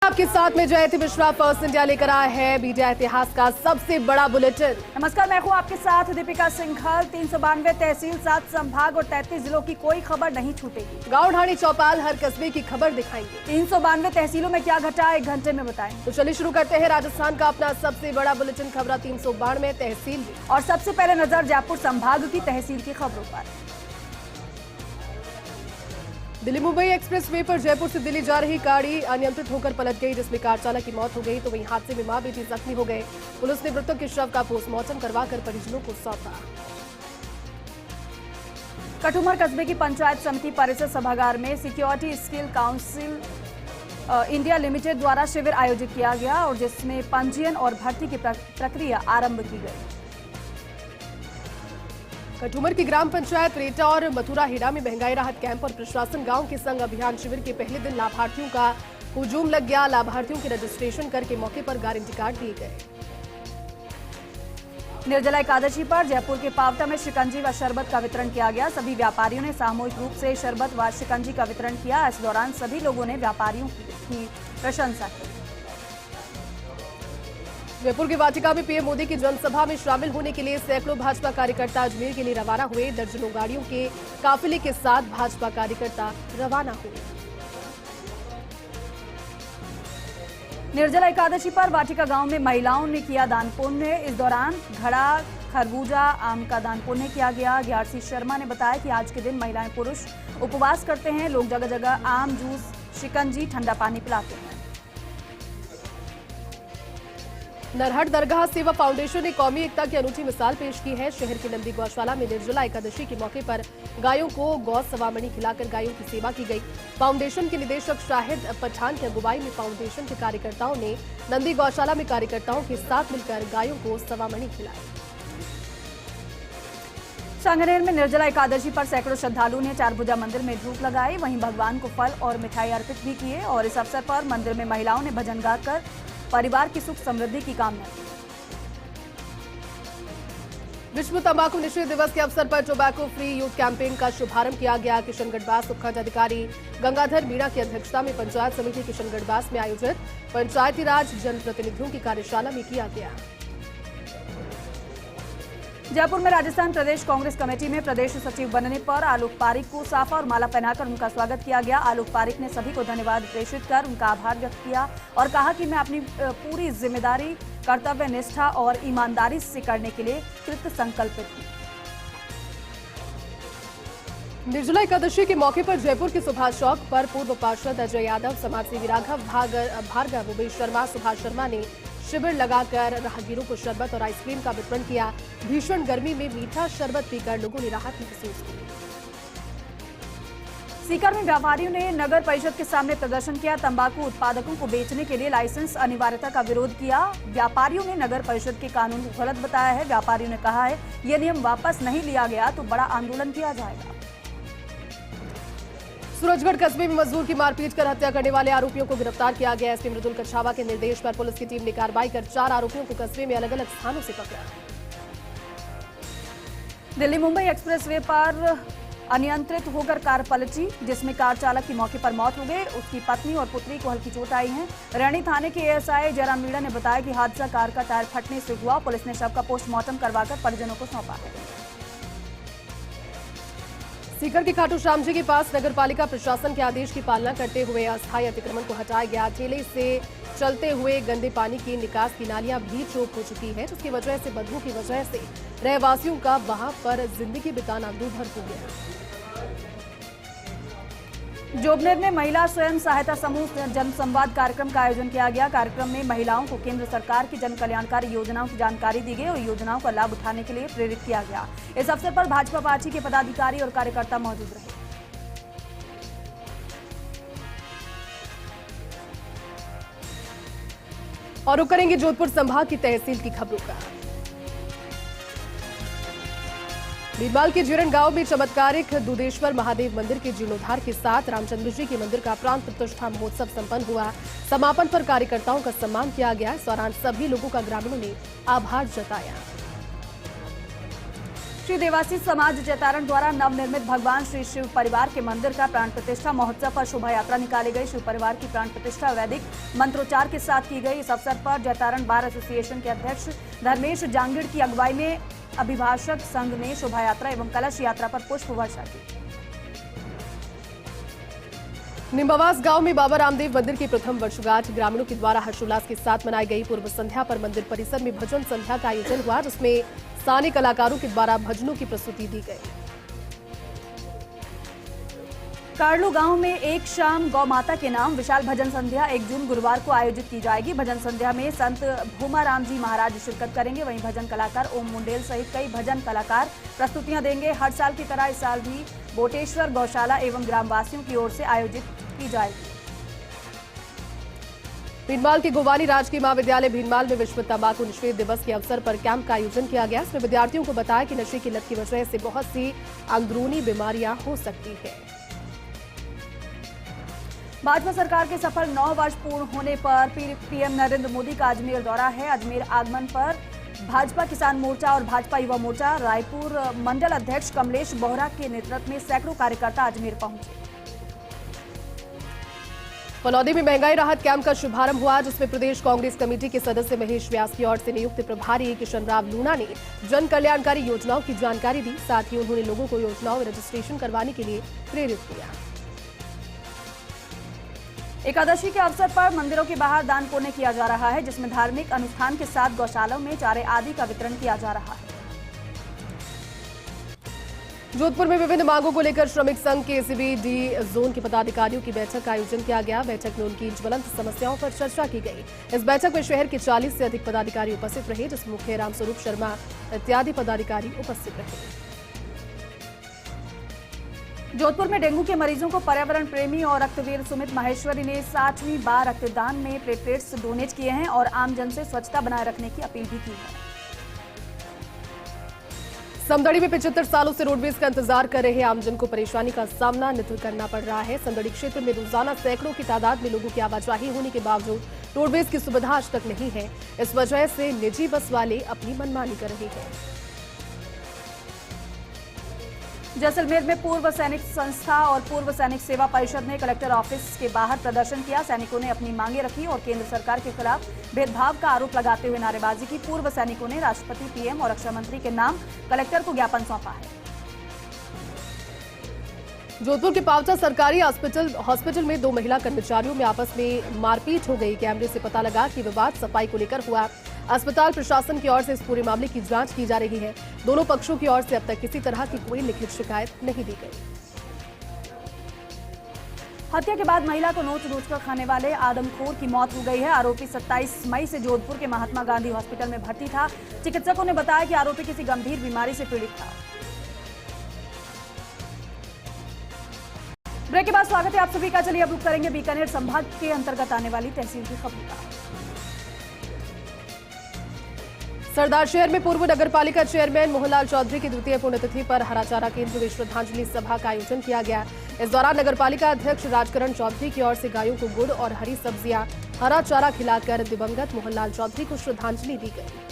आपके साथ में जयति मिश्रा फर्स्ट इंडिया लेकर आया है मीडिया इतिहास का सबसे बड़ा बुलेटिन। नमस्कार, मैं हूं आपके साथ दीपिका सिंघल। 392 तहसील, 7 संभाग और 33 जिलों की कोई खबर नहीं छूटेगी। गांव ढाणी चौपाल हर कस्बे की खबर दिखाएंगे। 392 तहसीलों में क्या घटा 1 घंटे में बताएं। तो चलिए शुरू करते हैं राजस्थान का अपना सबसे बड़ा बुलेटिन खबर 392 तहसील। और सबसे पहले नजर जयपुर संभाग की तहसील की खबरों पर। दिल्ली मुंबई एक्सप्रेस वे पर जयपुर से दिल्ली जा रही गाड़ी अनियंत्रित होकर पलट गई, जिसमें कार चालक की मौत हो गई। तो वहीं हादसे में मां बेटी जख्मी हो गए। पुलिस ने मृतक के शव का पोस्टमार्टम करवाकर परिजनों को सौंपा। कठुमर कस्बे की पंचायत समिति परिसर सभागार में security skill council India limited द्वारा शिविर आयोजित किया गया और जिसमें पंजीयन और भर्ती की प्रक्रिया आरंभ की गई। कठुमर की ग्राम पंचायत रेटा और मथुरा हेड़ा में महंगाई राहत कैंप और प्रशासन गांव के संग अभियान शिविर के पहले दिन लाभार्थियों का हुजूम लग गया। लाभार्थियों के रजिस्ट्रेशन करके मौके पर गारंटी कार्ड दिए गए। निर्जला एकादशी पर जयपुर के पावटा में शिकंजी व शरबत का वितरण किया गया। सभी व्यापारियों ने सामूहिक रूप से शरबत व शिकंजी का वितरण किया। इस दौरान सभी लोगों ने व्यापारियों की प्रशंसा की। जयपुर के वाटिका में पीएम मोदी की जनसभा में शामिल होने के लिए सैकड़ों भाजपा कार्यकर्ता अजमेर के लिए रवाना हुए। दर्जनों गाड़ियों के काफिले के साथ भाजपा कार्यकर्ता रवाना हुए। निर्जला एकादशी पर वाटिका गांव में महिलाओं ने किया दान पुण्य। इस दौरान घड़ा, खरबूजा, आम का दान पुण्य किया गया। ग्यारसी शर्मा ने बताया कि आज के दिन महिलाएं पुरुष उपवास करते हैं। लोग जगह जगह आम जूस, शिकंजी, ठंडा पानी पिलाते हैं। नरहट दरगाह सेवा फाउंडेशन ने कौमी एकता की अनूठी मिसाल पेश की है। शहर की नंदी गौशाला में निर्जला एकादशी के मौके पर गायों को गौ सवामणि खिलाकर गायों की सेवा की गई। फाउंडेशन के निदेशक शाहिद पठान की अगुवाई में फाउंडेशन के कार्यकर्ताओं ने नंदी गौशाला में कार्यकर्ताओं के साथ मिलकर गायों को सवामणि खिलाई। सांगनेर में निर्जला एकादशी पर सैकड़ों श्रद्धालुओं ने चारभुजा मंदिर में धूप लगाई। वहीं भगवान को फल और मिठाई अर्पित भी किए और इस अवसर पर मंदिर में महिलाओं ने भजन गाकर परिवार की सुख समृद्धि की कामना की। विश्व तंबाकू निषेध दिवस के अवसर पर टोबैको फ्री यूथ कैंपेन का शुभारंभ किया गया। किशनगढ़ उपखंड अधिकारी गंगाधर मीणा की अध्यक्षता में पंचायत समिति किशनगढ़ में आयोजित पंचायती राज जनप्रतिनिधियों की कार्यशाला में किया गया। जयपुर में राजस्थान प्रदेश कांग्रेस कमेटी में प्रदेश सचिव बनने पर आलोक पारिक को साफा और माला पहनाकर उनका स्वागत किया गया। आलोक पारिक ने सभी को धन्यवाद प्रेषित कर उनका आभार व्यक्त किया और कहा कि मैं अपनी पूरी जिम्मेदारी, कर्तव्य निष्ठा और ईमानदारी से करने के लिए कृत संकल्पित हूं। निर्जला एकादशी के मौके पर जयपुर के सुभाष चौक पर पूर्व पार्षद अजय यादव, समाजसेवी राघव भार्गव, उमेश शर्मा, सुभाष शर्मा ने शिविर लगाकर राहगीरों को शरबत और आइसक्रीम का वितरण किया। भीषण गर्मी में मीठा शरबत पीकर लोगों ने राहत महसूस की। सीकर में व्यापारियों ने नगर परिषद के सामने प्रदर्शन किया। तंबाकू उत्पादकों को बेचने के लिए लाइसेंस अनिवार्यता का विरोध किया। व्यापारियों ने नगर परिषद के कानून को गलत बताया है। व्यापारियों ने कहा है ये नियम वापस नहीं लिया गया तो बड़ा आंदोलन किया जाएगा। सूरजगढ़ कस्बे में मजदूर की मारपीट कर हत्या करने वाले आरोपियों को गिरफ्तार किया गया। एसपी मृदुल कछावा के निर्देश पर पुलिस की टीम ने कार्रवाई कर 4 आरोपियों को कस्बे में अलग अलग स्थानों से पकड़ा। दिल्ली मुंबई एक्सप्रेस वे पर अनियंत्रित होकर कार पलटी, जिसमें कार चालक की मौके पर मौत हो गई। उसकी पत्नी और पुत्री को हल्की चोट आई है। रैणी थाने के एएसआई जयराम मीणा ने बताया कि हादसा कार का टायर फटने से हुआ। पुलिस ने शव का पोस्टमार्टम करवाकर परिजनों को सौंपा है। सीकर के खाटू श्याम जी के पास नगरपालिका प्रशासन के आदेश की पालना करते हुए अस्थायी अतिक्रमण को हटाया गया। ठेले से चलते हुए गंदे पानी की निकास की नालियां भी चौक हो चुकी है, जिसकी वजह से बदबू की वजह से रहवासियों का वहां पर जिंदगी बिताना दूभर हो गया। जोबनेर में महिला स्वयं सहायता समूह जनसंवाद कार्यक्रम का आयोजन किया गया। कार्यक्रम में महिलाओं को केंद्र सरकार की जन कल्याणकारी योजनाओं की जानकारी दी गई और योजनाओं का लाभ उठाने के लिए प्रेरित किया गया। इस अवसर पर भाजपा पार्टी के पदाधिकारी और कार्यकर्ता मौजूद रहे। और रुक करेंगे जोधपुर संभाग की तहसील की खबरों का। भीरमाल के जीरण गांव में चमत्कारिक दुधेश्वर महादेव मंदिर के जीर्णोद्धार के साथ रामचंद्र जी के मंदिर का प्राण प्रतिष्ठा महोत्सव संपन्न हुआ। समापन पर कार्यकर्ताओं का सम्मान किया गया। इस दौरान सभी लोगों का ग्रामीणों ने आभार जताया। श्री देवासी समाज जैतारण द्वारा नवनिर्मित भगवान श्री शिव परिवार के मंदिर का प्राण प्रतिष्ठा महोत्सव पर शोभा यात्रा निकाली गई। शिव परिवार की प्राण प्रतिष्ठा वैदिक मंत्रोच्चार के साथ की गई। इस अवसर पर जैतारण बार एसोसिएशन के अध्यक्ष धर्मेश जांगिड़ की अगुवाई में अभिभाषक संघ ने शोभा यात्रा एवं कलश यात्रा पर पुष्प वर्षा की। निम्बावास गांव में बाबा रामदेव मंदिर की प्रथम वर्षगांठ ग्रामीणों के द्वारा हर्षोल्लास के साथ मनाई गई। पूर्व संध्या पर मंदिर परिसर में भजन संध्या का आयोजन हुआ, जिसमें स्थानीय कलाकारों के द्वारा भजनों की प्रस्तुति दी गई। कार्लो गांव में एक शाम गौ माता के नाम विशाल भजन संध्या 1 जून गुरुवार को आयोजित की जाएगी। भजन संध्या में संत भूमाराम जी महाराज शिरकत करेंगे। वहीं भजन कलाकार ओम मुंडेल सहित कई भजन कलाकार प्रस्तुतियां देंगे। हर साल की तरह इस साल भी बोटेश्वर गौशाला एवं ग्रामवासियों की ओर से आयोजित की जाएगी। भीनमाल के गोवानी राजकीय महाविद्यालय भीनमाल में विश्व तंबाकू निषेध दिवस के अवसर पर कैंप का आयोजन किया गया। इसमें विद्यार्थियों को बताया कि नशे की लत की वजह से बहुत सी अंदरूनी बीमारियां हो सकती है। भाजपा सरकार के सफल 9 वर्ष पूर्ण होने पर पीएम नरेंद्र मोदी का अजमेर दौरा है। अजमेर आगमन पर भाजपा किसान मोर्चा और भाजपा युवा मोर्चा रायपुर मंडल अध्यक्ष कमलेश बोहरा के नेतृत्व में सैकड़ों कार्यकर्ता अजमेर पहुंचे। फलौदी में महंगाई राहत कैंप का शुभारंभ हुआ, जिसमें प्रदेश कांग्रेस कमेटी के सदस्य महेश व्यास की ओर से नियुक्त प्रभारी किशन राव लूणा ने जन कल्याणकारी योजनाओं की जानकारी दी। साथ ही उन्होंने लोगों को योजनाओं में रजिस्ट्रेशन करवाने के लिए प्रेरित किया। एकादशी के अवसर पर मंदिरों के बाहर दान पुण्य किया जा रहा है, जिसमें धार्मिक अनुष्ठान के साथ गौशालाओं में चारे आदि का वितरण किया जा रहा है। जोधपुर में विभिन्न मांगों को लेकर श्रमिक संघ के एसीबी डी जोन के पदाधिकारियों की बैठक का आयोजन किया गया। बैठक में उनकी ज्वलंत समस्याओं पर चर्चा की गई। इस बैठक में शहर के 40 से अधिक पदाधिकारी उपस्थित रहे, जिसमें मुख्य रामस्वरूप शर्मा इत्यादि पदाधिकारी उपस्थित रहे। जोधपुर में डेंगू के मरीजों को पर्यावरण प्रेमी और रक्तवीर सुमित माहेश्वरी ने 60वीं बार रक्तदान में प्लेटलेट्स डोनेट किए हैं और आमजन से स्वच्छता बनाए रखने की अपील भी की है। समदड़ी में 75 सालों से रोडवेज का इंतजार कर रहे आमजन को परेशानी का सामना नित्य करना पड़ रहा है। समदड़ी क्षेत्र में रोजाना सैकड़ों की तादाद में लोगों की आवाजाही होने के बावजूद रोडवेज की सुविधा आज तक नहीं है। इस वजह से निजी बस वाले अपनी मनमानी कर रहे हैं। जैसलमेर में पूर्व सैनिक संस्था और पूर्व सैनिक सेवा परिषद ने कलेक्टर ऑफिस के बाहर प्रदर्शन किया। सैनिकों ने अपनी मांगे रखी और केंद्र सरकार के खिलाफ भेदभाव का आरोप लगाते हुए नारेबाजी की। पूर्व सैनिकों ने राष्ट्रपति, पीएम और रक्षा मंत्री के नाम कलेक्टर को ज्ञापन सौंपा है। जोधपुर के पावटा सरकारी हॉस्पिटल में 2 महिला कर्मचारियों में आपस में मारपीट हो गई। कैमरे से पता लगा कि विवाद सफाई को लेकर हुआ। अस्पताल प्रशासन की ओर से इस पूरे मामले की जांच की जा रही है। दोनों पक्षों की ओर से अब तक किसी तरह की कोई लिखित शिकायत नहीं दी गई। हत्या के बाद महिला को नोच कर खाने वाले आदमखोर की मौत हो गई है। आरोपी 27 मई से जोधपुर के महात्मा गांधी हॉस्पिटल में भर्ती था। चिकित्सकों ने बताया कि आरोपी किसी गंभीर बीमारी से पीड़ित था। ब्रेक के बाद स्वागत है आप सभी का। चलिए अब रुक करेंगे बीकानेर संभाग के अंतर्गत आने वाली तहसील की खबरों का। सरदार शहर में पूर्व नगरपालिका चेयरमैन मोहनलाल चौधरी की द्वितीय पुण्यतिथि पर हरा चारा केंद्र में श्रद्धांजलि सभा का आयोजन किया गया। इस दौरान नगरपालिका अध्यक्ष राजकरण चौधरी की ओर से गायों को गुड़ और हरी सब्जियां, हरा चारा खिलाकर दिवंगत मोहनलाल चौधरी को श्रद्धांजलि दी गई।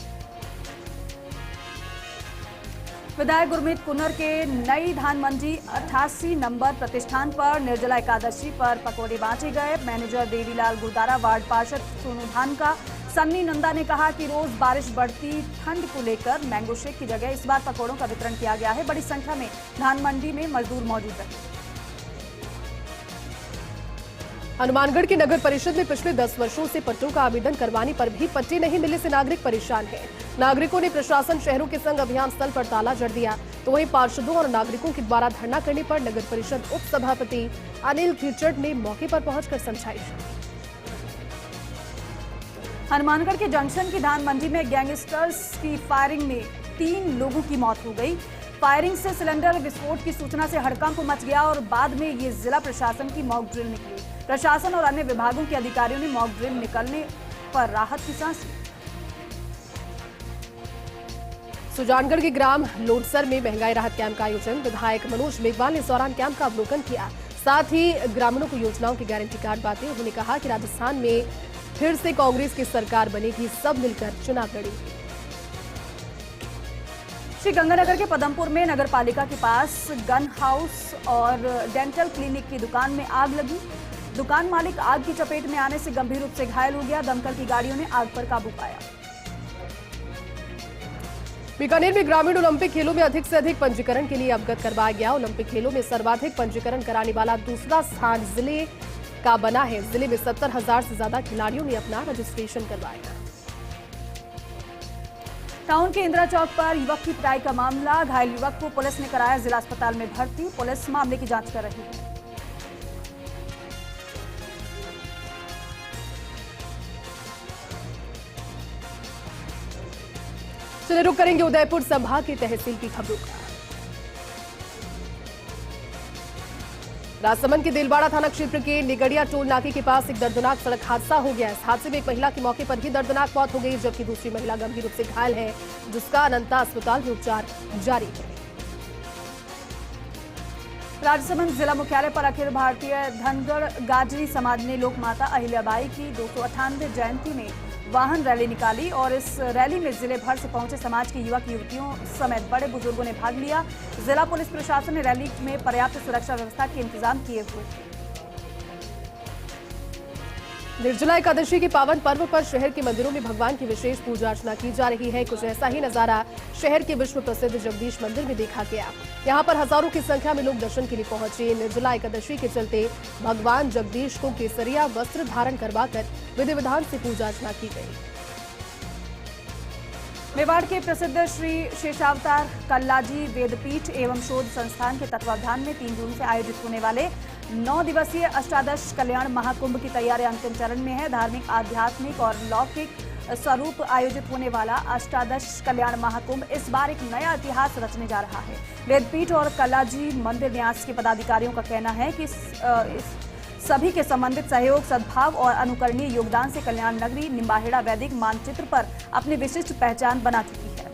विधायक गुरमीत कुन्नर के नई धान मंडी 88 नंबर प्रतिष्ठान पर निर्जला एकादशी पर पकौड़े बांटे गए। मैनेजर देवीलाल गुरदारा, वार्ड पार्षद सोनू धान का सन्नी नंदा ने कहा कि रोज बारिश बढ़ती ठंड को लेकर मैंगो शेक की जगह इस बार पकौड़ों का वितरण किया गया है। बड़ी संख्या में धान मंडी में मजदूर मौजूद रहे। हनुमानगढ़ की नगर परिषद में पिछले 10 वर्षों से पट्टों का आवेदन करवाने पर भी पट्टे नहीं मिलने से नागरिक परेशान हैं। नागरिकों ने प्रशासन शहरों के संग अभियान स्थल पर ताला जड़ दिया, तो वहीं पार्षदों और नागरिकों के द्वारा धरना करने पर नगर परिषद उप सभापति अनिल खीचड़ ने मौके पर पहुंचकर समझाइश की। हनुमानगढ़ के जंक्शन की धान मंडी में गैंगस्टर्स की फायरिंग में 3 लोगों की मौत हो गई। फायरिंग से सिलेंडर विस्फोट की सूचना से हड़कंप मच गया और बाद में ये जिला प्रशासन की मॉक ड्रिल निकली। प्रशासन और अन्य विभागों के अधिकारियों ने मॉक ड्रिल निकलने पर राहत की सांस ली। सुजानगढ़ के ग्राम लोडसर में महंगाई राहत कैंप का आयोजन। विधायक मनोज मेघवाल ने इस दौरान कैंप का अवलोकन किया। साथ ही ग्रामीणों को योजनाओं की गारंटी कार्ड बांटे। उन्होंने कहा कि राजस्थान में फिर से कांग्रेस की सरकार बनेगी, सब मिलकर चुनाव लड़ेंगे। श्री गंगानगर के पदमपुर में नगर पालिका के पास गन हाउस और डेंटल क्लिनिक की दुकान में आग लगी। दुकान मालिक आग की चपेट में आने से गंभीर रूप से घायल हो गया। दमकल की गाड़ियों ने आग पर काबू पाया। बीकानेर में ग्रामीण ओलंपिक खेलों में अधिक से अधिक पंजीकरण के लिए अवगत करवाया गया। ओलंपिक खेलों में सर्वाधिक पंजीकरण कराने वाला दूसरा स्थान जिले का बना है। जिले में 70,000 से ज्यादा खिलाड़ियों ने अपना रजिस्ट्रेशन करवाया। टाउन के इंदिरा चौक पर युवक की पिटाई का मामला। घायल युवक को पुलिस ने कराया जिला अस्पताल में भर्ती। पुलिस मामले की जांच कर रही है। चलिए रुक करेंगे उदयपुर संभाग की तहसील की खबरों का। राजसमंद के दिलवाड़ा थाना क्षेत्र के निगड़िया टोल नाके के पास एक दर्दनाक सड़क हादसा हो गया। इस हादसे में एक महिला की मौके पर ही दर्दनाक मौत हो गई, जबकि दूसरी महिला गंभीर रूप से घायल है, जिसका अनंता अस्पताल में उपचार जारी है। राजसमंद जिला मुख्यालय पर अखिल भारतीय धनगढ़ गाजरी समाज ने लोक माता अहिल्याबाई की 298वें जयंती में वाहन रैली निकाली और इस रैली में जिले भर से पहुंचे समाज के युवक युवतियों समेत बड़े बुजुर्गों ने भाग लिया। जिला पुलिस प्रशासन ने रैली में पर्याप्त सुरक्षा व्यवस्था के इंतजाम किए हुए थे। निर्जला एकादशी के पावन पर्व पर शहर के मंदिरों में भगवान की विशेष पूजा अर्चना की जा रही है। कुछ ऐसा ही नजारा शहर के विश्व प्रसिद्ध जगदीश मंदिर में देखा गया। यहां पर हजारों की संख्या में लोग दर्शन के लिए पहुंचे। निर्जला एकादशी के चलते भगवान जगदीश को केसरिया वस्त्र धारण करवाकर विधि विधान से पूजा अर्चना की गई। मेवाड़ के प्रसिद्ध श्री शेषावतार कल्लाजी वेदपीठ एवं शोध संस्थान के तत्वावधान में 3 जून से आयोजित होने वाले 9 दिवसीय अष्टादश कल्याण महाकुंभ की तैयारियां अंतिम चरण में है। धार्मिक, आध्यात्मिक और लौकिक स्वरूप आयोजित होने वाला अष्टादश कल्याण महाकुंभ इस बार एक नया इतिहास रचने जा रहा है। वेदपीठ और कल्लाजी मंदिर न्यास के पदाधिकारियों का कहना है कि इस सभी के संबंधित सहयोग, सद्भाव और अनुकरणीय योगदान से कल्याण नगरी निम्बाहेड़ा वैदिक मानचित्र पर अपनी विशिष्ट पहचान बना चुकी है।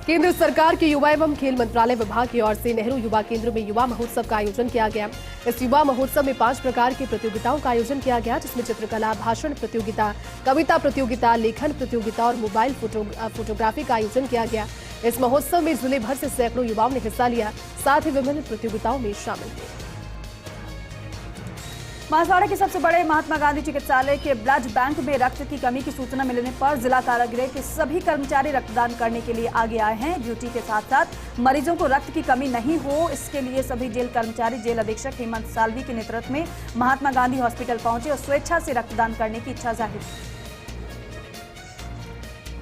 केंद्र सरकार के युवा एवं खेल मंत्रालय विभाग की ओर से नेहरू युवा केंद्र में युवा महोत्सव का आयोजन किया गया। इस युवा महोत्सव में 5 प्रकार की प्रतियोगिताओं का आयोजन किया गया, जिसमें चित्रकला, भाषण प्रतियोगिता, कविता प्रतियोगिता, लेखन प्रतियोगिता और मोबाइल फोटोग्राफी का आयोजन किया गया। इस महोत्सव में जिले भर से सैकड़ों युवाओं ने हिस्सा लिया, साथ ही विभिन्न प्रतियोगिताओं में शामिल हुए। बांसवाड़ा के सबसे बड़े महात्मा गांधी चिकित्सालय के ब्लड बैंक में रक्त की कमी की सूचना मिलने पर जिला कारागृह के सभी कर्मचारी रक्तदान करने के लिए आगे आए हैं। ड्यूटी के साथ साथ मरीजों को रक्त की कमी नहीं हो, इसके लिए सभी जेल कर्मचारी जेल अधीक्षक हेमंत साल्वी के नेतृत्व में महात्मा गांधी हॉस्पिटल पहुंचे और स्वेच्छा से रक्तदान करने की इच्छा जाहिर की।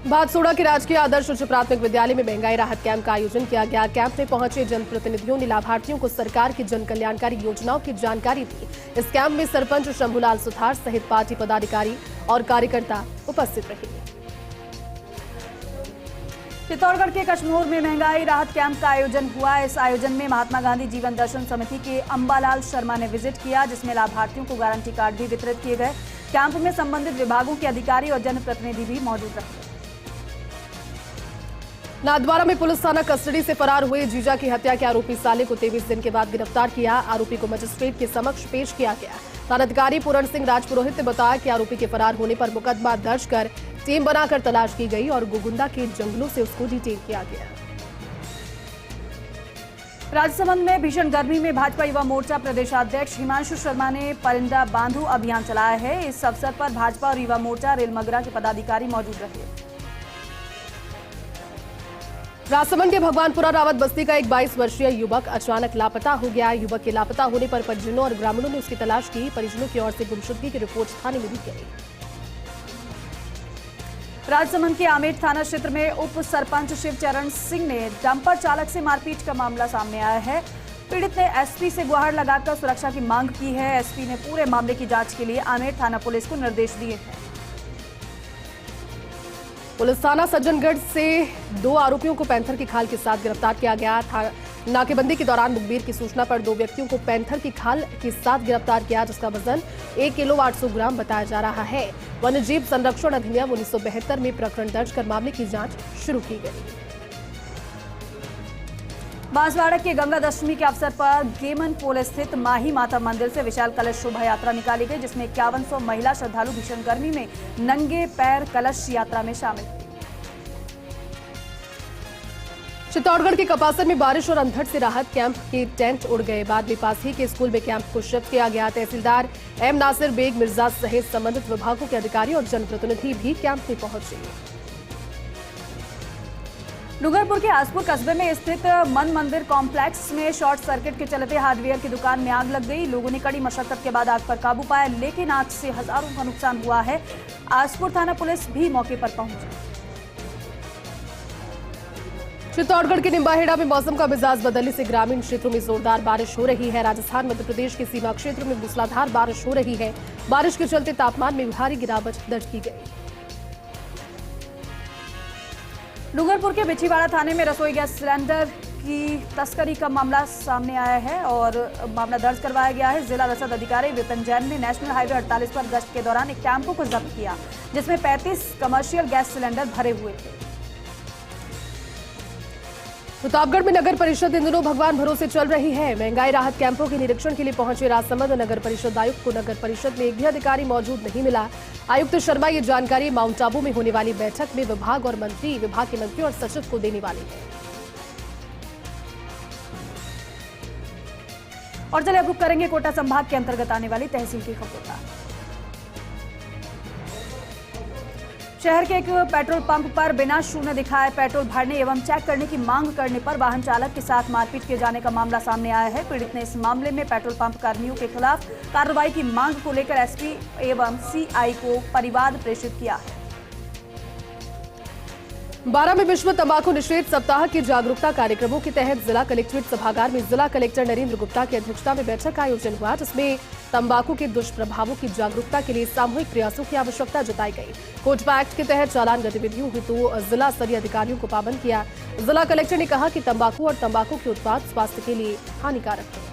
भादसोड़ा के राजकीय आदर्श उच्च प्राथमिक विद्यालय में महंगाई राहत कैंप का आयोजन किया गया। कैंप में पहुंचे जनप्रतिनिधियों ने लाभार्थियों को सरकार की जन कल्याणकारी योजनाओं की जानकारी दी। इस कैंप में सरपंच शंभूलाल सुथार सहित पार्टी पदाधिकारी और कार्यकर्ता उपस्थित रहे। चित्तौड़गढ़ के कशमोर में महंगाई राहत कैंप का आयोजन हुआ। इस आयोजन में महात्मा गांधी जीवन दर्शन समिति के अंबालाल शर्मा ने विजिट किया, जिसमें लाभार्थियों को गारंटी कार्ड भी वितरित किए गए। कैंप में संबंधित विभागों के अधिकारी और जनप्रतिनिधि भी मौजूद रहे। नाथद्वारा में पुलिस थाना कस्टडी से फरार हुए जीजा की हत्या के आरोपी साले को 23 दिन के बाद गिरफ्तार किया। आरोपी को मजिस्ट्रेट के समक्ष पेश किया गया। थानाधिकारी पूरण सिंह राजपुरोहित ने बताया कि आरोपी के फरार होने पर मुकदमा दर्ज कर टीम बनाकर तलाश की गई और गोगुंदा के जंगलों से उसको डिटेन किया गया। राजसमंद में भीषण गर्मी में भाजपा युवा मोर्चा प्रदेशाध्यक्ष हिमांशु शर्मा ने परिंदा बांधो अभियान चलाया है। इस अवसर पर भाजपा और युवा मोर्चा रेलमगरा के पदाधिकारी मौजूद रहे। राजसमंद के भगवानपुरा रावत बस्ती का एक 22 वर्षीय युवक अचानक लापता हो गया। युवक के लापता होने पर परिजनों और ग्रामीणों ने उसकी तलाश की। परिजनों की ओर से गुमशुदगी की रिपोर्ट थाने में दी गई। राजसमंद के आमेठ थाना क्षेत्र में उप सरपंच शिवचरण सिंह ने डंपर चालक से मारपीट का मामला सामने आया है। पीड़ित ने एसपी से गुहार लगाकर सुरक्षा की मांग की है। एसपी ने पूरे मामले की जांच के लिए आमेठ थाना पुलिस को निर्देश दिए हैं। पुलिस थाना सज्जनगढ़ से 2 आरोपियों को पैंथर की खाल के साथ गिरफ्तार किया गया था। नाकेबंदी के दौरान मुखबिर की सूचना पर 2 व्यक्तियों को पैंथर की खाल के साथ गिरफ्तार किया, जिसका वजन 1 किलो 800 ग्राम बताया जा रहा है। वन्यजीव संरक्षण अधिनियम 1972 में प्रकरण दर्ज कर मामले की जांच शुरू की गई। बांसवाड़ा के गंगा दशमी के अवसर पर गेमन पोल स्थित माही माता मंदिर से विशाल कलश शोभा यात्रा निकाली गई, जिसमें 5100 महिला श्रद्धालु भीषण गर्मी में नंगे पैर कलश यात्रा में शामिल हुए। चित्तौड़गढ़ के कपासन में बारिश और अंधड़ से राहत कैंप के टेंट उड़ गए। बाद में पास ही के स्कूल में कैंप को शिफ्ट किया गया। तहसीलदार एम नासिर बेग मिर्जा सहित संबंधित विभागों के अधिकारी और जनप्रतिनिधि भी कैंप में पहुंचे। डूंगरपुर के आसपुर कस्बे में स्थित मन मंदिर कॉम्प्लेक्स में शॉर्ट सर्किट के चलते हार्डवेयर की दुकान में आग लग गई। लोगों ने कड़ी मशक्कत के बाद आग पर काबू पाया, लेकिन आग से हजारों का नुकसान हुआ है। आसपुर थाना पुलिस भी मौके पर पहुंची। चित्तौड़गढ़ के निम्बाहेड़ा में मौसम का मिजाज बदलने से ग्रामीण क्षेत्रों में जोरदार बारिश हो रही है। राजस्थान मध्य प्रदेश के सीमा क्षेत्रों में मूसलाधार बारिश हो रही है। बारिश के चलते तापमान में भारी गिरावट दर्ज की गई। डूंगरपुर के बिछीवाड़ा थाने में रसोई गैस सिलेंडर की तस्करी का मामला सामने आया है और मामला दर्ज करवाया गया है। जिला रसद अधिकारी विपिन जैन ने नेशनल हाईवे 48 पर गश्त के दौरान एक टेम्पो को जब्त किया, जिसमें 35 कमर्शियल गैस सिलेंडर भरे हुए थे। प्रतापगढ़ में नगर परिषद इन दिनों भगवान भरोसे चल रही है। महंगाई राहत कैंपों के निरीक्षण के लिए पहुंचे राजसमंद नगर परिषद आयुक्त को नगर परिषद में एक भी अधिकारी मौजूद नहीं मिला। आयुक्त शर्मा ये जानकारी माउंट आबू में होने वाली बैठक में विभाग के मंत्री और सचिव को देने वाले हैं। और चलिए अब रुक करेंगे कोटा संभाग के अंतर्गत आने वाली तहसील की खबरों का। शहर के एक पेट्रोल पंप पर बिना शून्य दिखाए पेट्रोल भरने एवं चेक करने की मांग करने पर वाहन चालक के साथ मारपीट किए जाने का मामला सामने आया है। पीड़ित ने इस मामले में पेट्रोल पंप कर्मियों के खिलाफ कार्रवाई की मांग को लेकर एसपी एवं सीआई को परिवाद प्रेषित किया है। 12 में विश्व तंबाकू निषेध सप्ताह के जागरूकता कार्यक्रमों के तहत जिला कलेक्ट्रेट सभागार में जिला कलेक्टर नरेंद्र गुप्ता की अध्यक्षता में बैठक का आयोजन हुआ, जिसमें तंबाकू के दुष्प्रभावों की जागरूकता के लिए सामूहिक प्रयासों की आवश्यकता जताई गई। कोटपा एक्ट के तहत चालान गतिविधियों हेतु जिला स्तरीय अधिकारियों को पाबंद किया। जिला कलेक्टर ने कहा कि तंबाकू और तंबाकू के उत्पाद स्वास्थ्य के लिए हानिकारक है।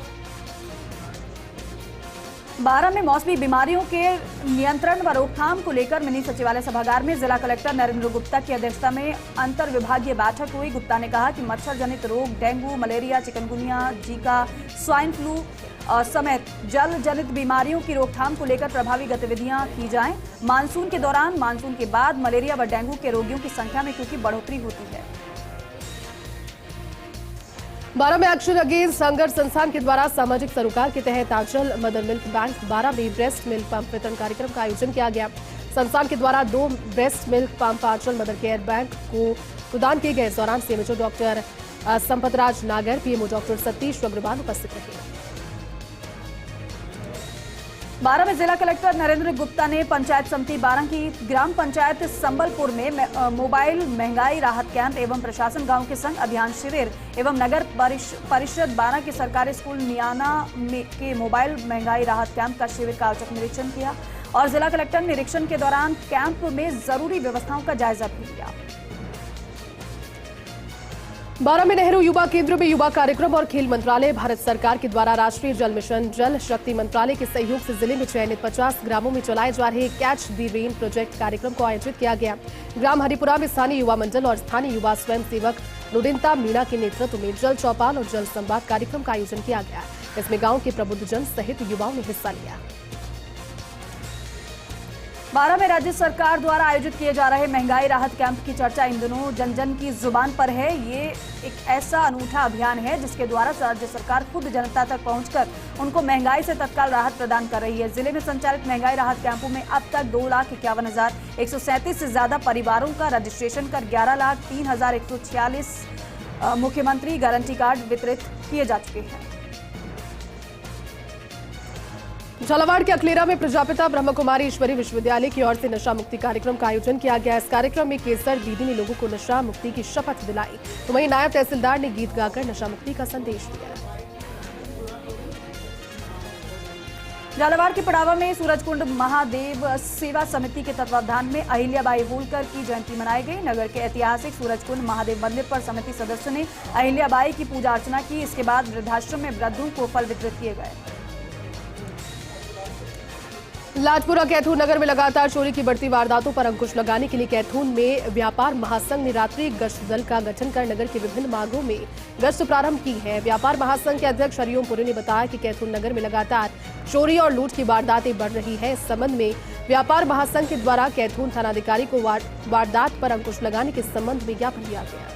12 में मौसमी बीमारियों के नियंत्रण व रोकथाम को लेकर मिनी सचिवालय सभागार में जिला कलेक्टर नरेंद्र गुप्ता की अध्यक्षता में अंतर विभागीय बैठक हुई। गुप्ता ने कहा कि मच्छर जनित रोग dengue, malaria, chikungunya, Zika, swine flu समेत जल जनित बीमारियों की रोकथाम को लेकर प्रभावी गतिविधियां की जाएं। मानसून के दौरान, मानसून के बाद मलेरिया व डेंगू के रोगियों की संख्या में क्योंकि बढ़ोतरी होती है। 12 में एक्शन अगेंस्ट हंगर संस्थान के द्वारा सामाजिक सरोकार के तहत आंचल मदर मिल्क बैंक 12 में ब्रेस्ट मिल्क पंप वितरण कार्यक्रम का आयोजन किया गया। संस्थान के द्वारा 2 ब्रेस्ट मिल्क पंप आंचल मदर केयर बैंक को प्रदान किए गए। इस दौरान सीएमओ डॉक्टर संपतराज नागर, पीएमओ डॉक्टर सतीश अग्रवाल उपस्थित रहे। 12 में जिला कलेक्टर नरेंद्र गुप्ता ने पंचायत समिति 12 की ग्राम पंचायत संबलपुर में मोबाइल महंगाई राहत कैंप एवं प्रशासन गांव के संग अभियान शिविर एवं नगर परिषद 12 के सरकारी स्कूल नियाना के मोबाइल महंगाई राहत कैंप का शिविर का औचक निरीक्षण किया और जिला कलेक्टर निरीक्षण के दौरान कैंप में जरूरी व्यवस्थाओं का जायजा भी लिया। 12 में नेहरू युवा केंद्र में युवा कार्यक्रम और खेल मंत्रालय भारत सरकार के द्वारा राष्ट्रीय जल मिशन जल शक्ति मंत्रालय के सहयोग से जिले में चयनित 50 ग्रामों में चलाए जा रहे कैच द रेन प्रोजेक्ट कार्यक्रम को आयोजित किया गया। ग्राम हरिपुरा में स्थानीय युवा मंडल और स्थानीय युवा स्वयं सेवक रुदिनता मीणा के नेतृत्व में जल चौपाल और जल संवाद कार्यक्रम का आयोजन किया गया। इसमें गाँव के प्रबुद्धजन सहित युवाओं ने हिस्सा लिया। 12 में राज्य सरकार द्वारा आयोजित किए जा रहे महंगाई राहत कैंप की चर्चा इन दिनों जन जन की जुबान पर है। ये एक ऐसा अनूठा अभियान है जिसके द्वारा राज्य सरकार खुद जनता तक पहुंचकर उनको महंगाई से तत्काल राहत प्रदान कर रही है। जिले में संचालित महंगाई राहत कैंपों में अब तक 2,51,137 से ज्यादा परिवारों का रजिस्ट्रेशन कर 11,03,146 मुख्यमंत्री गारंटी कार्ड वितरित किए जा चुके हैं। झालावाड़ के अकलेरा में प्रजापिता ब्रह्म कुमारी ईश्वरी विश्वविद्यालय की ओर से नशा मुक्ति कार्यक्रम का आयोजन किया गया। इस कार्यक्रम में केसर दीदी ने लोगों को नशा मुक्ति की शपथ दिलाई, तो वहीं नायब तहसीलदार ने गीत गाकर नशा मुक्ति का संदेश दिया। झालावाड़ के पड़ावा में सूरजकुंड महादेव सेवा समिति के तत्वावधान में अहिल्याबाई होलकर की जयंती मनाई गई। नगर के ऐतिहासिक सूरजकुंड महादेव मंदिर पर समिति सदस्यों ने अहिल्याबाई की पूजा अर्चना की। इसके बाद वृद्धाश्रम में वृद्धों को फल वितरित किए गए। लाजपुरा कैथून नगर में लगातार चोरी की बढ़ती वारदातों पर अंकुश लगाने के लिए कैथून में व्यापार महासंघ ने रात्रि गश्त दल का गठन कर नगर के विभिन्न मार्गों में गश्त प्रारंभ की है। व्यापार महासंघ के अध्यक्ष हरिओम पुरी ने बताया कि कैथून नगर में लगातार चोरी और लूट की वारदातें बढ़ रही है। इस संबंध में व्यापार महासंघ के द्वारा कैथून थानाधिकारी को वारदात पर अंकुश लगाने के संबंध में ज्ञापन दिया गया।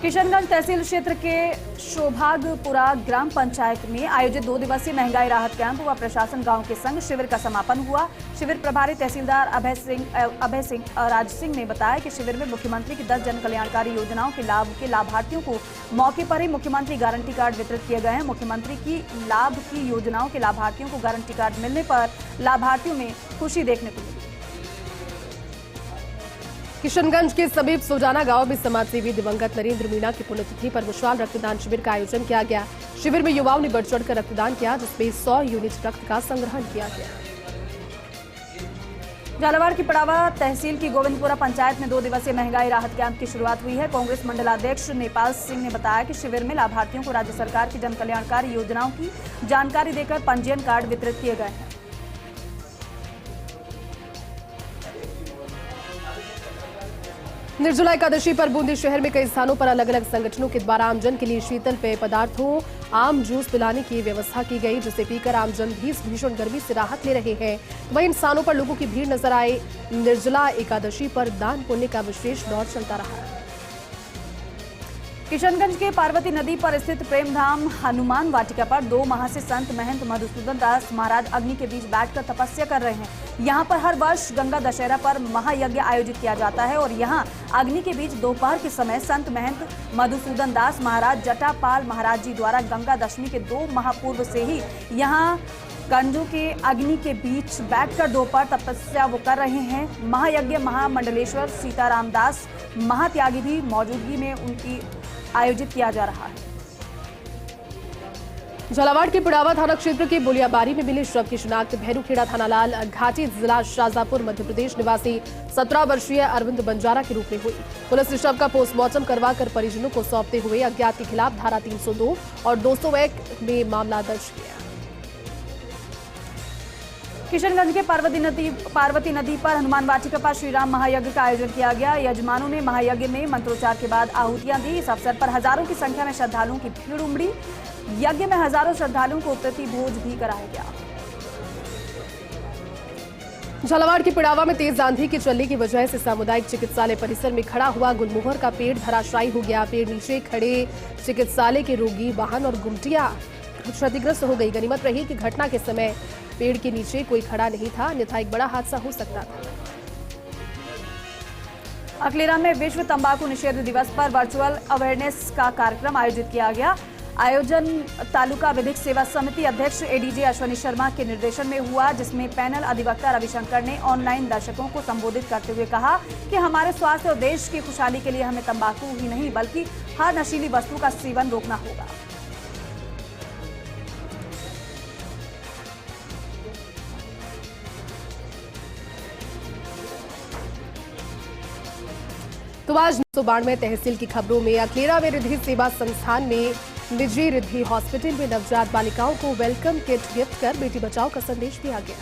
किशनगंज तहसील क्षेत्र के शोभागपुरा ग्राम पंचायत में आयोजित 2 दिवसीय महंगाई राहत कैंप व प्रशासन गांव के संग शिविर का समापन हुआ। शिविर प्रभारी तहसीलदार अभय सिंह राज सिंह ने बताया कि शिविर में मुख्यमंत्री की 10 जन कल्याणकारी योजनाओं के लाभ के लाभार्थियों को मौके पर ही मुख्यमंत्री गारंटी कार्ड वितरित किए गए हैं। मुख्यमंत्री की लाभ की योजनाओं के लाभार्थियों को गारंटी कार्ड मिलने पर लाभार्थियों में खुशी देखने को मिली। किशनगंज के समीप सोजाना गांव में समाजसेवी दिवंगत नरेंद्र मीणा की पुण्यतिथि पर विशाल रक्तदान शिविर का आयोजन किया गया। शिविर में युवाओं ने बढ़ चढ़कर रक्तदान किया, जिसमें 100 यूनिट रक्त का संग्रहण किया गया। झालावाड़ की पड़ावा तहसील की गोविंदपुरा पंचायत में 2 दिवसीय महंगाई राहत कैंप की शुरुआत हुई है। कांग्रेस मंडलाध्यक्ष नेपाल सिंह ने बताया कि शिविर में लाभार्थियों को राज्य सरकार की जन कल्याणकारी योजनाओं की जानकारी देकर पंजीयन कार्ड वितरित किए गए हैं। निर्जला एकादशी पर बूंदी शहर में कई स्थानों पर अलग अलग संगठनों के द्वारा आमजन के लिए शीतल पेय पदार्थों, आम जूस पिलाने की व्यवस्था की गई, जिसे पीकर आमजन भी इस भीषण गर्मी से राहत ले रहे हैं। वहीं इन स्थानों पर लोगों की भीड़ नजर आए। निर्जला एकादशी पर दान पुण्य का विशेष दौर चलता रहा। किशनगंज के पार्वती नदी पर स्थित प्रेमधाम हनुमान वाटिका पर 2 माह से संत महंत मधुसूदन दास महाराज अग्नि के बीच बैठकर तपस्या कर रहे हैं। यहाँ पर हर वर्ष गंगा दशहरा पर महायज्ञ आयोजित किया जाता है और यहाँ अग्नि के बीच दोपहर के समय संत महंत मधुसूदन दास महाराज जटापाल महाराज जी द्वारा गंगा दशमी के 2 माह पूर्व से ही यहाँ कंजों के अग्नि के बीच बैठकर दोपहर तपस्या वो कर रहे हैं। महायज्ञ महामंडलेश्वर सीताराम दास महात्यागी भी मौजूदगी में उनकी आयोजित किया जा रहा है। झालावाड़ के पिड़ावा थाना क्षेत्र के बुलियाबारी में मिली शव की शिनाख्त भैरूखेड़ा थानालाल घाटी जिला शाजापुर मध्य प्रदेश निवासी 17 वर्षीय अरविंद बंजारा के रूप में हुई। पुलिस ने शव का पोस्टमार्टम करवाकर परिजनों को सौंपते हुए अज्ञात के खिलाफ धारा 302 और 201 में मामला दर्ज किया। किशनगंज के पार्वती नदी पर हनुमान वाटिका पर श्रीराम महायज्ञ का आयोजन किया गया। यजमानों ने महायज्ञ में मंत्रोच्चार के बाद आहुतियां दी। इस अवसर पर हजारों की संख्या में श्रद्धालुओं की भीड़ उमड़ी। यज्ञ में हजारों श्रद्धालुओं को प्रति भोज भी कराया गया। झालावाड़ के पिड़ावा में तेज आंधी की चलने की वजह से सामुदायिक चिकित्सालय परिसर में खड़ा हुआ गुलमोहर का पेड़ धराशायी हो गया। पेड़ नीचे खड़े चिकित्सालय के रोगी वाहन और गुमटियां क्षतिग्रस्त हो गई। गनीमत रही कि घटना के समय पेड़ के नीचे कोई खड़ा नहीं था, अन्यथा एक बड़ा हादसा हो सकता था। अकलेरा में विश्व तंबाकू निषेध दिवस पर वर्चुअल अवेयरनेस का कार्यक्रम आयोजित किया गया। आयोजन तालुका विधिक सेवा समिति अध्यक्ष एडीजे अश्वनी शर्मा के निर्देशन में हुआ, जिसमें पैनल अधिवक्ता रविशंकर ने ऑनलाइन दर्शकों को संबोधित करते हुए कहा कि हमारे स्वास्थ्य और देश की खुशहाली के लिए हमें तंबाकू ही नहीं बल्कि हर नशीली वस्तु का सेवन रोकना होगा। तो आज 992 तहसील की खबरों में अकलेरा में रिद्धि सेवा संस्थान में निजी रिद्धि हॉस्पिटल में नवजात बालिकाओं को वेलकम किट गिफ्ट कर बेटी बचाओ का संदेश दिया गया।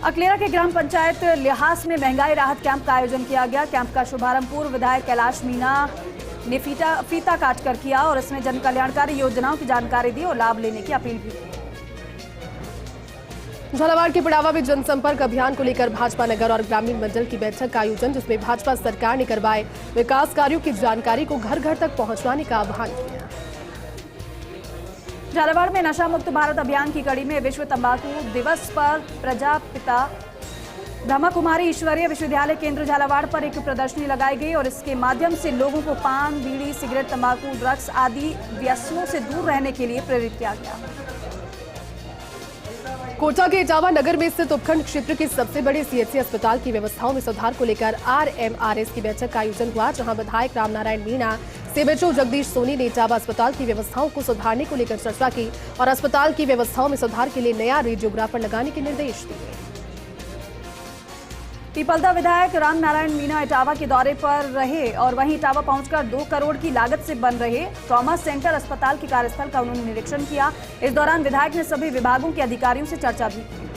अकलेरा के ग्राम पंचायत लिहास में महंगाई राहत कैंप का आयोजन किया गया। कैंप का शुभारंभ पूर्व विधायक कैलाश मीणा ने फीता काटकर किया और इसमें जन कल्याणकारी योजनाओं की जानकारी दी और लाभ लेने की अपील भी की। झालावाड़ के पिड़ावा में जनसंपर्क अभियान को लेकर भाजपा नगर और ग्रामीण मंडल की बैठक का आयोजन, जिसमें भाजपा सरकार ने करवाए विकास कार्यों की जानकारी को घर घर तक पहुंचाने का आह्वान किया। झालावाड़ में नशा मुक्त भारत अभियान की कड़ी में विश्व तंबाकू दिवस पर प्रजापिता ब्रह्मा कुमारी ईश्वरीय विश्वविद्यालय केंद्र झालावाड़ पर एक प्रदर्शनी लगाई गई और इसके माध्यम से लोगों को पान, बीड़ी, सिगरेट, तंबाकू, ड्रग्स आदि व्यसनों से दूर रहने के लिए प्रेरित किया गया। कोटा के इटावा नगर में स्थित उपखंड क्षेत्र के सबसे बड़े सीएचसी अस्पताल की व्यवस्थाओं में सुधार को लेकर आरएमआरएस की बैठक का आयोजन हुआ, जहां विधायक रामनारायण मीणा, सीएमएचओ जगदीश सोनी ने इटावा अस्पताल की व्यवस्थाओं को सुधारने को लेकर चर्चा की और अस्पताल की व्यवस्थाओं में सुधार के लिए नया रेडियोग्राफर लगाने के निर्देश दिए। पीपलदा विधायक रामनारायण मीणा इटावा के दौरे पर रहे और वहीं इटावा पहुंचकर 2 करोड़ की लागत से बन रहे ट्रॉमा सेंटर अस्पताल के कार्यस्थल का उन्होंने निरीक्षण किया। इस दौरान विधायक ने सभी विभागों के अधिकारियों से चर्चा भी की।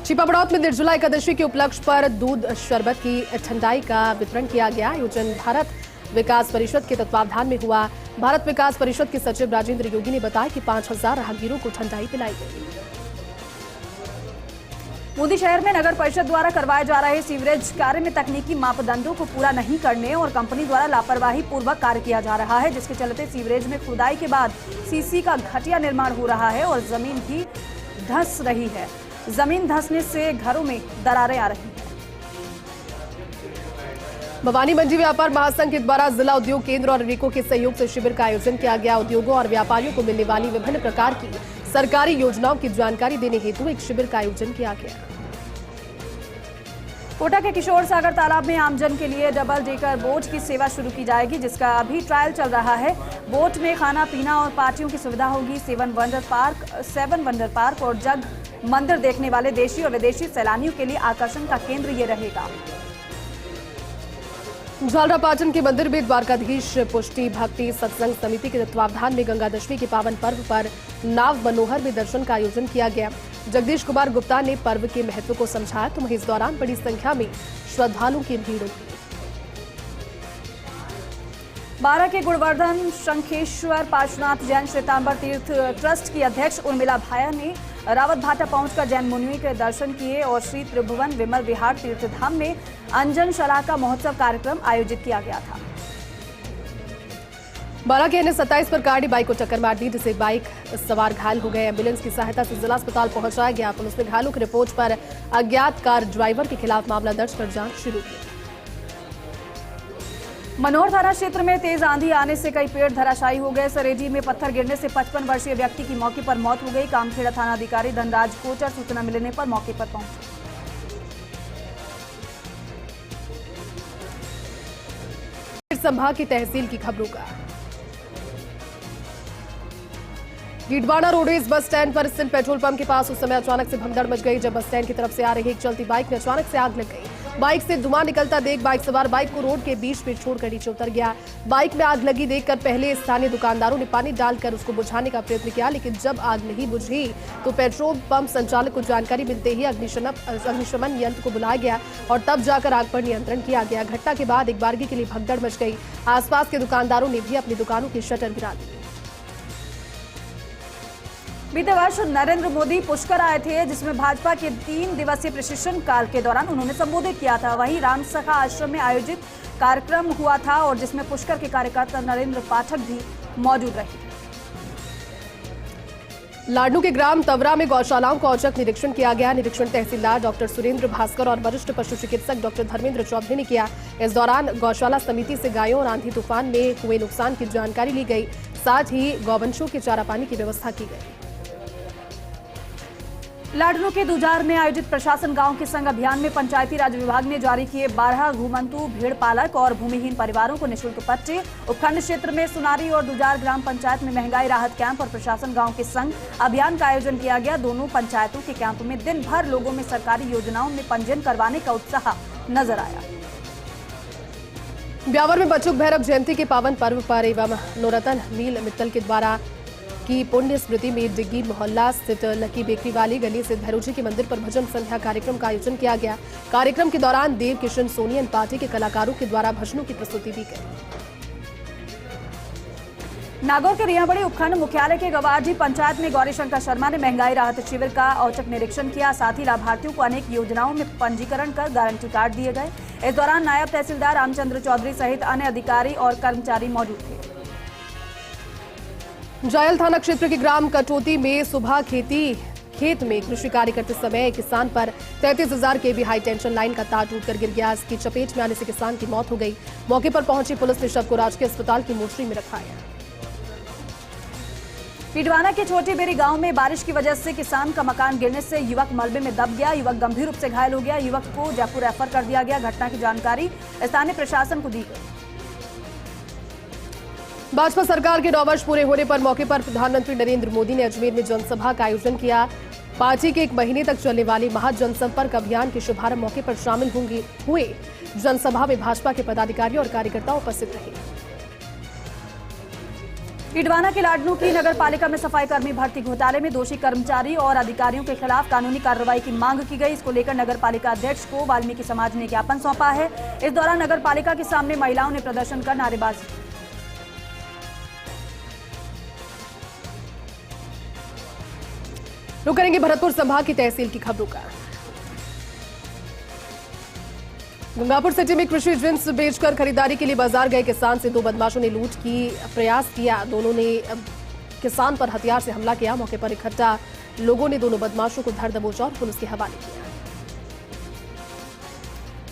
छिपाबड़ौत में निर्जला एकादशी के उपलक्ष्य पर दूध शरबत की ठंडाई का वितरण किया गया। आयोजन भारत विकास परिषद के तत्वावधान में हुआ। भारत विकास परिषद के सचिव राजेंद्र योगी ने बताया कि 5000 राहगीरों को ठंडाई पिलाई गई। बूंदी शहर में नगर परिषद द्वारा करवाए जा रहे सीवरेज कार्य में तकनीकी मापदंडों को पूरा नहीं करने और कंपनी द्वारा लापरवाही पूर्वक कार्य किया जा रहा है, जिसके चलते सीवरेज में खुदाई के बाद सीसी का घटिया निर्माण हो रहा है और जमीन भी धंस रही है। जमीन धंसने से घरों में दरारें आ रही हैं। भवानी मंडी व्यापार महासंघ के द्वारा जिला उद्योग केंद्र और रीको के सहयोग से शिविर का आयोजन किया गया। उद्योगों और व्यापारियों को मिलने वाली विभिन्न प्रकार की सरकारी योजनाओं की जानकारी देने हेतु एक शिविर का आयोजन किया गया। कोटा के किशोर सागर तालाब में आमजन के लिए डबल डेकर बोट की सेवा शुरू की जाएगी, जिसका अभी ट्रायल चल रहा है। बोट में खाना पीना और पार्टियों की सुविधा होगी। सेवन वंडर पार्क और जग मंदिर देखने वाले देशी और विदेशी सैलानियों के लिए आकर्षण का केंद्र ये रहेगा। झालरापाटन के मंदिर में द्वारकाधीश पुष्टि भक्ति सत्संग समिति के तत्वावधान में गंगा दशमी के पावन पर्व पर नाव मनोहर में दर्शन का आयोजन किया गया। जगदीश कुमार गुप्ता ने पर्व के महत्व को समझाया, तो वहीं इस दौरान बड़ी संख्या में श्रद्धालुओं की भीड़ उमड़ी। बारा के गुणवर्धन शंखेश्वर पार्श्वनाथ जैन श्वेतांबर तीर्थ ट्रस्ट की अध्यक्ष उर्मिला भाया ने रावत भाटा पहुंचकर जैन मुनियों के दर्शन किए और श्री त्रिभुवन विमल विहार तीर्थधाम में अंजन शलाका महोत्सव कार्यक्रम आयोजित किया गया था। बारा के NH-27 पर कार ने बाइक को टक्कर मार दी, जिससे बाइक सवार घायल हो गए। एम्बुलेंस की सहायता से जिला अस्पताल पहुंचाया गया। पुलिस ने घायलों की रिपोर्ट पर अज्ञात कार ड्राइवर के खिलाफ मामला दर्ज कर जांच शुरू की। मनोहर थाना क्षेत्र में तेज आंधी आने से कई पेड़ धराशायी हो गए। सरेजी में पत्थर गिरने से 55 वर्षीय व्यक्ति की मौके पर मौत हो गई। कामखेड़ा थाना अधिकारी धनराज कोचर सूचना मिलने पर मौके पर पहुंचे। संभाग की तहसील की खबरों का गिडवाना रोडवेज बस स्टैंड पर स्थित पेट्रोल पंप के पास उस समय अचानक से भगदड़ मच गई, जब बस स्टैंड की तरफ से आ रही एक चलती बाइक में अचानक से आग लग गई। बाइक से धुआं निकलता देख बाइक सवार बाइक को रोड के बीच में छोड़कर नीचे उतर गया। बाइक में आग लगी देखकर पहले स्थानीय दुकानदारों ने पानी डालकर उसको बुझाने का प्रयत्न किया, लेकिन जब आग नहीं बुझी तो पेट्रोल पंप संचालक को जानकारी मिलते ही अग्निशमन यंत्र को बुलाया गया और तब जाकर आग पर नियंत्रण किया गया। घटना के बाद एक बारगी के लिए भगदड़ मच गई। आसपास के दुकानदारों ने भी अपनी दुकानों की शटर गिरा दी। बीते वर्ष नरेंद्र मोदी पुष्कर आए थे, जिसमें भाजपा के 3 दिवसीय प्रशिक्षण काल के दौरान उन्होंने संबोधित किया था। वहीं रामसखा आश्रम में आयोजित कार्यक्रम हुआ था और जिसमें पुष्कर के कार्यकर्ता नरेंद्र पाठक भी मौजूद रहे। लाडनू के ग्राम तवरा में गौशालाओं का औचक निरीक्षण किया गया। निरीक्षण तहसीलदार डॉक्टर सुरेंद्र भास्कर और वरिष्ठ पशु चिकित्सक डॉक्टर धर्मेंद्र चौधरी ने किया। इस दौरान गौशाला समिति से गायों और आंधी तूफान में हुए नुकसान की जानकारी ली गई, साथ ही गौवंशों के चारा पानी की व्यवस्था की गई। लाडनू के दुजार में आयोजित प्रशासन गांव के संग अभियान में पंचायती राज विभाग ने जारी किए 12 घुमंतु भेड़ पालक और भूमिहीन परिवारों को निःशुल्क पट्टे। उपखंड क्षेत्र में सुनारी और दुजार ग्राम पंचायत में महंगाई राहत कैंप और प्रशासन गांव के संग अभियान का आयोजन किया गया। दोनों पंचायतों के कैंप में दिन भर लोगों में सरकारी योजनाओं में पंजीयन करवाने का उत्साह नजर आया। ब्यावर में बचुक भैरव जयंती के पावन पर्व पर एवं नवरत्न मील मित्तल के द्वारा की पुण्य स्मृति में डिग्गी मोहल्ला स्थित लकी बेकरी वाली गली से भैरव जी के मंदिर पर भजन संध्या कार्यक्रम का आयोजन किया गया। कार्यक्रम के दौरान देव किशन सोनियन पार्टी के कलाकारों के द्वारा भजनों की प्रस्तुति दी गई। नागौर के रियाबड़ी उपखंड मुख्यालय के गवारजी पंचायत में गौरीशंकर शर्मा ने महंगाई राहत शिविर का औचक निरीक्षण किया। साथ ही लाभार्थियों को अनेक योजनाओं में पंजीकरण कर गारंटी कार्ड दिए गए। इस दौरान नायब तहसीलदार रामचंद्र चौधरी सहित अन्य अधिकारी और कर्मचारी मौजूद थे। जायल थाना क्षेत्र के ग्राम कटोती में सुबह खेत में कृषि कार्य करते समय किसान पर 33,000 kV हाई टेंशन लाइन का तार टूटकर गिर गया। इसकी चपेट में आने से किसान की मौत हो गई। मौके पर पहुंची पुलिस ने शव को राजकीय अस्पताल की मोर्चरी में रखाया। पिडवाना के छोटी बेरी गांव में बारिश की वजह से किसान का मकान गिरने से युवक मलबे में दब गया। युवक गंभीर रूप से घायल हो गया। युवक को जयपुर रेफर कर दिया गया। घटना की जानकारी स्थानीय प्रशासन को दी गई। भाजपा सरकार के 9 वर्ष पूरे होने पर मौके पर प्रधानमंत्री नरेंद्र मोदी ने अजमेर में जनसभा का आयोजन किया। पार्टी के 1 महीने तक चलने वाली महाजनसंपर्क अभियान के शुभारंभ मौके पर शामिल हुए जनसभा में भाजपा के पदाधिकारी और कार्यकर्ता उपस्थित रहे। इडवाना के लाडनू की नगर पालिका में सफाई कर्मी भर्ती घोटाले में दोषी कर्मचारी और अधिकारियों के खिलाफ कानूनी कार्रवाई की मांग की गई। इसको लेकर नगर पालिका अध्यक्ष को वाल्मीकि समाज ने ज्ञापन सौंपा है। इस दौरान नगर पालिका के सामने महिलाओं ने प्रदर्शन कर नारेबाजी की। रुक करेंगे भरतपुर संभाग की तहसील की खबरों का। गंगापुर सिटी में कृषि जिन्स बेचकर खरीदारी के लिए बाजार गए किसान से 2 बदमाशों ने लूट की प्रयास किया। दोनों ने किसान पर हथियार से हमला किया। मौके पर इकट्ठा लोगों ने दोनों बदमाशों को धर दबोचा और पुलिस के हवाले किया।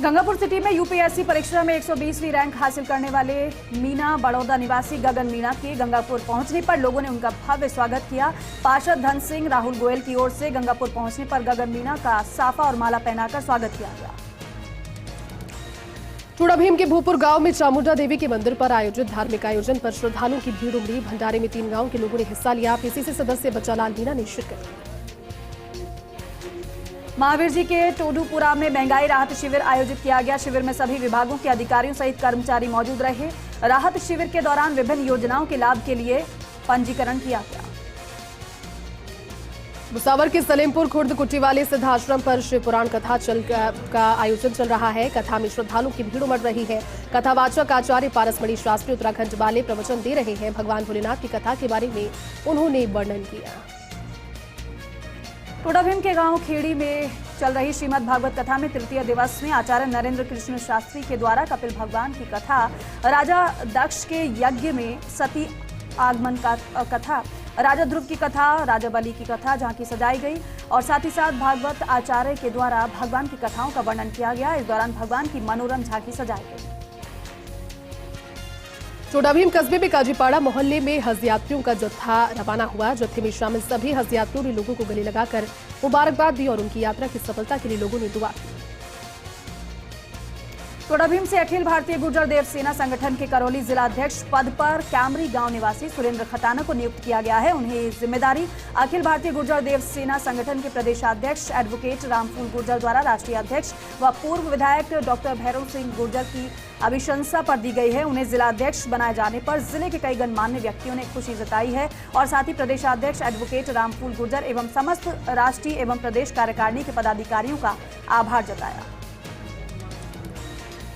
गंगापुर सिटी में यूपीएससी परीक्षा में 120वीं रैंक हासिल करने वाले मीना बड़ौदा निवासी गगन मीना के गंगापुर पहुंचने पर लोगों ने उनका भव्य स्वागत किया। पार्षद धन सिंह राहुल गोयल की ओर से गंगापुर पहुंचने पर गगन मीना का साफा और माला पहनाकर स्वागत किया गया। चूड़ाभीम के भूपुर गांव में चामुंडा देवी के मंदिर पर आयोजित धार्मिक आयोजन पर श्रद्धालुओं की भीड़ उमड़ी। भंडारे में 3 गांव के लोगों ने हिस्सा लिया। पीसीसी सदस्य बच्चालाल मीणा ने शिरकत की। महावीर जी के टोडूपुरा में महंगाई राहत शिविर आयोजित किया गया। शिविर में सभी विभागों के अधिकारियों सहित कर्मचारी मौजूद रहे। राहत शिविर के दौरान विभिन्न योजनाओं के लाभ के लिए पंजीकरण किया गया। भुसावर के सलेमपुर खुर्द कुटीवाली सिद्ध आश्रम पर शिव पुराण कथा का आयोजन चल रहा है। कथा में श्रद्धालुओं की भीड़ उमड़ रही है। कथावाचक आचार्य पारसमणि शास्त्री उत्तराखंड वाले प्रवचन दे रहे हैं। भगवान भोलेनाथ की कथा के बारे में उन्होंने वर्णन किया। टोडाभीम के गांव खेड़ी में चल रही श्रीमद् भागवत कथा में तृतीय दिवस में आचार्य नरेंद्र कृष्ण शास्त्री के द्वारा कपिल भगवान की कथा, राजा दक्ष के यज्ञ में सती आगमन का कथा, राजा ध्रुव की कथा, राजा बलि की कथा झांकी सजाई गई और साथ ही साथ भागवत आचार्य के द्वारा भगवान की कथाओं का वर्णन किया गया। इस दौरान भगवान की मनोरम झांकी सजाई गई। चोडाभीम कस्बे में काजीपाड़ा मोहल्ले में हज यात्रियों का जत्था रवाना हुआ। जत्थे में शामिल सभी हज यात्रियों ने लोगों को गले लगाकर मुबारकबाद दी और उनकी यात्रा की सफलता के लिए लोगों ने दुआ की। टोडाभीम से अखिल भारतीय गुर्जर देव सेना संगठन के करौली जिला अध्यक्ष पद पर कैमरी गांव निवासी सुरेंद्र खताना को नियुक्त किया गया है। उन्हें जिम्मेदारी अखिल भारतीय गुर्जर देव सेना संगठन के प्रदेशाध्यक्ष एडवोकेट रामफूल गुर्जर द्वारा राष्ट्रीय अध्यक्ष व पूर्व विधायक डॉक्टर भैरव सिंह गुर्जर की अभिशंसा पर दी गई है। उन्हें जिला अध्यक्ष बनाए जाने पर जिले के कई गणमान्य व्यक्तियों ने खुशी जताई है और साथ ही प्रदेशाध्यक्ष एडवोकेट रामफूल गुर्जर एवं समस्त राष्ट्रीय एवं प्रदेश कार्यकारिणी के पदाधिकारियों का आभार जताया।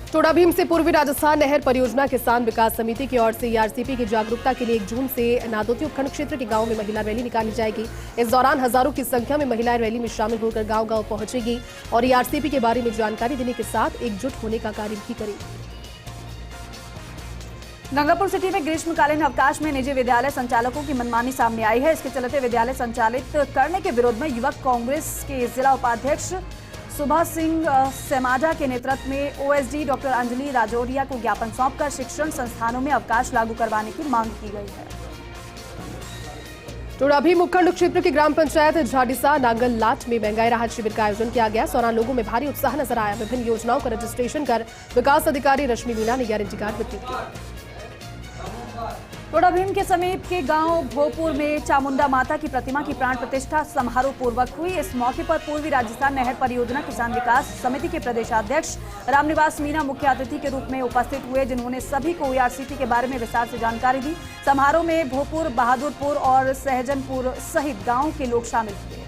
चोडाभीम से पूर्वी राजस्थान नहर परियोजना किसान विकास समिति की ओर से ईआरसीपी की जागरूकता के लिए 1 जून से नादोती उपखंड क्षेत्र के गांव में महिला रैली निकाली जाएगी। इस दौरान हजारों की संख्या में महिलाएं रैली में शामिल होकर गांव-गांव पहुंचेगी और ईआरसीपी के बारे में जानकारी देने के साथ एकजुट होने का कार्य भी करेगी। गंगापुर सिटी में ग्रीष्मकालीन अवकाश में निजी विद्यालय संचालकों की मनमानी सामने आई है। इसके चलते विद्यालय संचालित करने के विरोध में युवक कांग्रेस के जिला उपाध्यक्ष सुभाष सिंह सेमाजा के नेतृत्व में ओएसडी डॉक्टर अंजलि राजौरिया को ज्ञापन सौंपकर शिक्षण संस्थानों में अवकाश लागू करवाने की मांग की गई है। चोडाभीम उपखंड क्षेत्र की ग्राम पंचायत झाडिसा नांगल लाट में महंगाई राहत शिविर का आयोजन किया गया। 16 लोगों में भारी उत्साह नजर आया। विभिन्न योजनाओं का रजिस्ट्रेशन कर विकास अधिकारी रश्मि मीणा ने गारंटी कार्ड वितरित किया। टोडाभीम के समीप के गांव भोपुर में चामुंडा माता की प्रतिमा की प्राण प्रतिष्ठा समारोह पूर्वक हुई। इस मौके पर पूर्वी राजस्थान नहर परियोजना किसान विकास समिति के प्रदेशाध्यक्ष रामनिवास मीणा मुख्य अतिथि के रूप में उपस्थित हुए, जिन्होंने सभी को ईआरसीपी के बारे में विस्तार से जानकारी दी। समारोह में भोपुर, बहादुरपुर और सहजनपुर सहित गाँव के लोग शामिल हुए।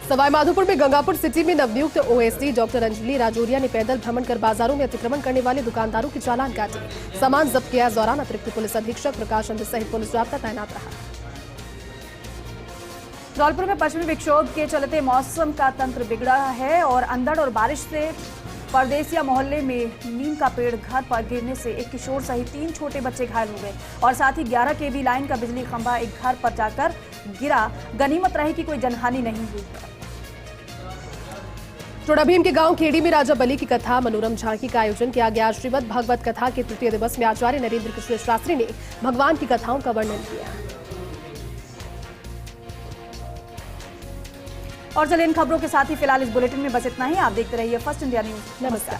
सवाईमाधोपुर में गंगापुर सिटी में नवनियुक्त ओएसडी डॉक्टर अंजलि राजौरिया ने पैदल भ्रमण कर बाजारों में अतिक्रमण करने वाले दुकानदारों के चालान काटे। सामान जब्त किया। इस दौरान अतिरिक्त पुलिस अधीक्षक प्रकाश चंद्र सहित पुलिस जाब्ता तैनात रहा। धौलपुर में पश्चिमी विक्षोभ के चलते मौसम का तंत्र बिगड़ा है और अंधड़ और बारिश से परदेसिया मोहल्ले में नीम का पेड़ घर पर गिरने से एक किशोर सहित 3 छोटे बच्चे घायल हो गए और साथ ही 11 केवी लाइन का बिजली खंभा एक घर पर जाकर गिरा। गनीमत रही कि कोई जनहानि नहीं हुई। चोडाभीम के गांव खेड़ी में राजा बलि की कथा मनोरम झांकी का आयोजन किया गया। श्रीमद् भागवत कथा के तृतीय दिवस में आचार्य नरेंद्र कृष्ण शास्त्री ने भगवान की कथाओं का वर्णन किया। और चलिए इन खबरों के साथ ही फिलहाल इस बुलेटिन में बस इतना ही। आप देखते रहिए फर्स्ट इंडिया न्यूज। नमस्कार।